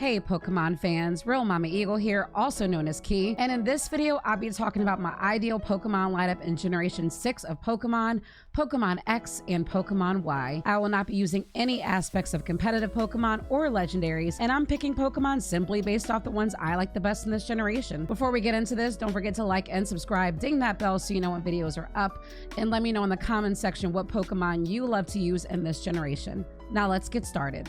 Hey Pokemon fans, Real Mama Eagle here, also known as Key, and in this video I'll be talking about my ideal Pokemon lineup in Generation 6 of Pokemon, Pokemon X, and Pokemon Y. I will not be using any aspects of competitive Pokemon or legendaries, and I'm picking Pokemon simply based off the ones I like the best in this generation. Before we get into this, don't forget to like and subscribe, ding that bell so you know when videos are up, and let me know in the comments section what Pokemon you love to use in this generation. Now let's get started.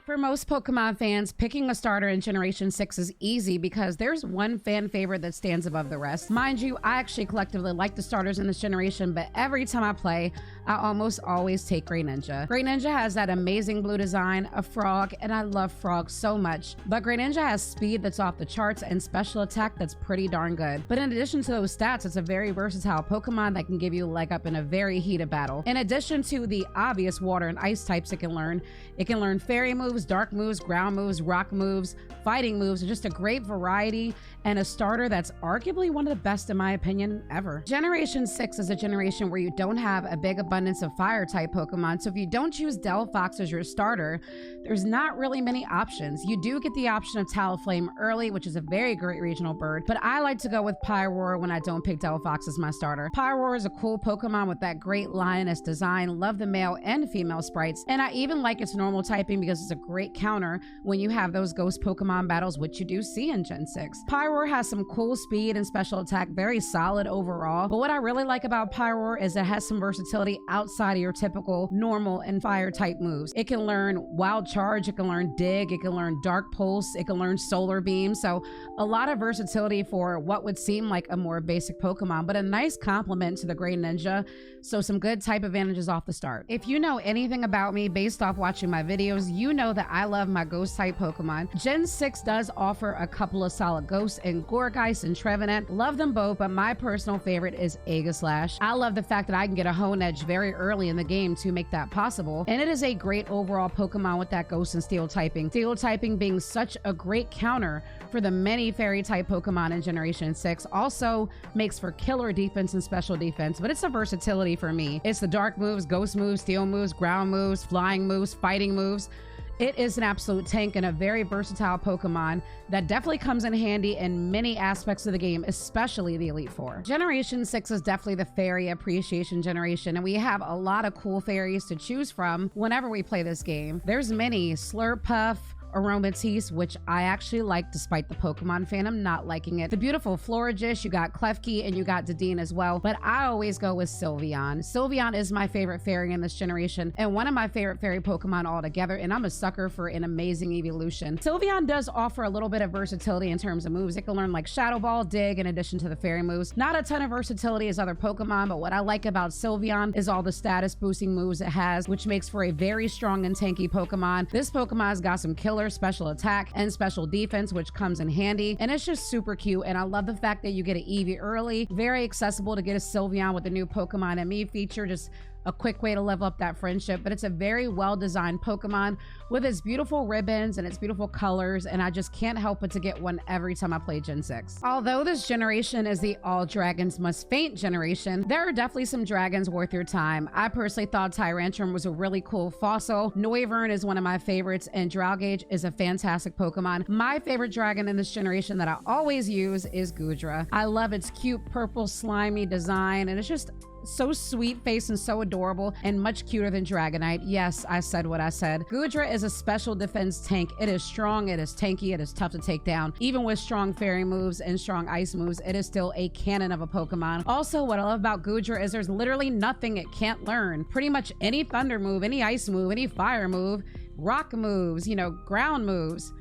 For most Pokemon fans, picking a starter in Generation 6 is easy because there's one fan favorite that stands above the rest. Mind you, I actually collectively like the starters in this generation, but every time I play, I almost always take Greninja. Greninja has that amazing blue design, a frog, and I love frogs so much. But Greninja has speed that's off the charts and special attack that's pretty darn good. But in addition to those stats, it's a very versatile Pokemon that can give you a leg up in a very heated battle. In addition to the obvious water and ice types it can learn fairy moves, dark moves, ground moves, rock moves, fighting moves, and just a great variety and a starter that's arguably one of the best in my opinion ever. Generation 6 is a generation where you don't have a big abundance of fire type Pokemon, so if you don't choose Delphox as your starter, there's not really many options. You do get the option of Talonflame early, which is a very great regional bird, but I like to go with Pyroar when I don't pick Delphox as my starter. Pyroar is a cool Pokemon with that great lioness design, love the male and female sprites, and I even like its normal typing because it's a great counter when you have those ghost Pokemon battles, which you do see in Gen 6. Pyroar has some cool speed and special attack, very solid overall, but what I really like about Pyroar is it has some versatility outside of your typical normal and fire type moves. It can learn Wild Charge, it can learn Dig, it can learn Dark Pulse, it can learn Solar Beam, so a lot of versatility for what would seem like a more basic Pokemon, but a nice complement to the Greninja, so some good type advantages off the start. If you know anything about me based off watching my videos, you know that I love my ghost type Pokemon. Gen 6 does offer a couple of solid ghosts in Gourgeist and Trevenant. Love them both, but my personal favorite is Aegislash. I love the fact that I can get a Hone Edge very early in the game to make that possible, and it is a great overall Pokemon with that ghost and steel typing. Steel typing being such a great counter for the many fairy type Pokemon in Generation 6 also makes for killer defense and special defense, but it's a versatility for me. It's the dark moves, ghost moves, steel moves, ground moves, flying moves, fighting moves. It is an absolute tank and a very versatile Pokemon that definitely comes in handy in many aspects of the game, especially the Elite Four. Generation 6 is definitely the fairy appreciation generation, and we have a lot of cool fairies to choose from whenever we play this game. There's many: Slurpuff, Aromatisse, which I actually like despite the Pokemon fandom not liking it. The beautiful Florigist, you got Klefki, and you got Dedenne as well, but I always go with Sylveon. Sylveon is my favorite fairy in this generation and one of my favorite fairy Pokemon altogether, and I'm a sucker for an amazing evolution. Sylveon does offer a little bit of versatility in terms of moves. It can learn like Shadow Ball, Dig, in addition to the fairy moves. Not a ton of versatility as other Pokemon, but what I like about Sylveon is all the status boosting moves it has, which makes for a very strong and tanky Pokemon. This Pokemon's got some killer special attack and special defense, which comes in handy, and it's just super cute. And I love the fact that you get an Eevee early, very accessible to get a Sylveon with the new Pokemon and Me feature, just a quick way to level up that friendship. But it's a very well-designed Pokemon with its beautiful ribbons and its beautiful colors, and I just can't help but to get one every time I play Gen 6. Although this generation is the all dragons must faint generation, there are definitely some dragons worth your time. I personally thought Tyrantrum was a really cool fossil. Noivern is one of my favorites, and Draugage is a fantastic Pokemon. My favorite dragon in this generation that I always use is Goodra. I love its cute purple slimy design, and it's just so sweet face and so adorable and much cuter than Dragonite. Yes, I said what I said. Goodra is a special defense tank. It is strong, it is tanky, it is tough to take down. Even with strong fairy moves and strong ice moves, it is still a cannon of a Pokemon. Also, what I love about Goodra is there's literally nothing it can't learn. Pretty much any thunder move, any ice move, any fire move, rock moves, you know, ground moves,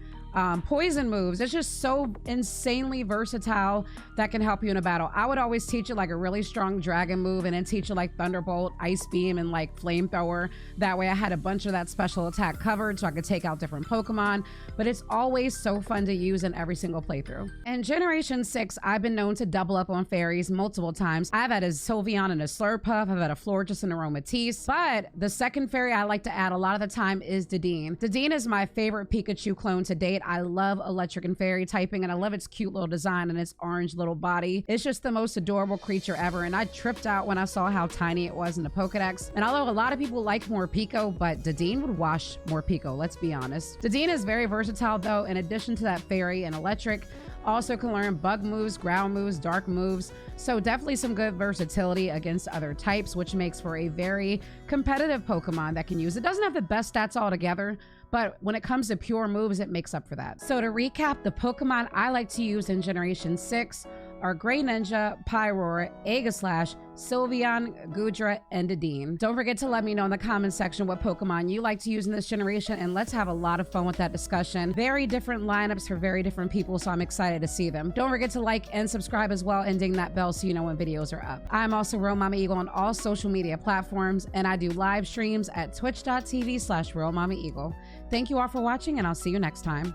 poison moves. It's just so insanely versatile that can help you in a battle. I would always teach it like a really strong dragon move and then teach it like Thunderbolt, Ice Beam, and like Flamethrower. That way I had a bunch of that special attack covered so I could take out different Pokemon, but it's always so fun to use in every single playthrough. In Generation 6, I've been known to double up on fairies multiple times. I've had a Sylveon and a Slurpuff, I've had a Florigist and a Aromatisse, but the second fairy I like to add a lot of the time is Dedenne. Dedenne is my favorite Pikachu clone to date. I love electric and fairy typing, and I love its cute little design and its orange little body. It's just the most adorable creature ever, and I tripped out when I saw how tiny it was in the Pokedex. And although a lot of people like Morpeko, but Dedenne would wash Morpeko, let's be honest. Dedenne is very versatile though. In addition to that fairy and electric, also can learn bug moves, ground moves, dark moves. So definitely some good versatility against other types, which makes for a very competitive Pokemon that can use. It doesn't have the best stats altogether, but when it comes to pure moves, it makes up for that. So to recap, the Pokemon I like to use in Generation 6 are Greninja, Pyroar, Aegislash, Sylveon, Goodra, and Dedenne. Don't forget to let me know in the comments section what Pokemon you like to use in this generation, and let's have a lot of fun with that discussion. Very different lineups for very different people, so I'm excited to see them. Don't forget to like and subscribe as well, and ding that bell so you know when videos are up. I'm also Real Mama Eagle on all social media platforms, and I do live streams at twitch.tv/RealMamaEagle. Thank you all for watching, and I'll see you next time.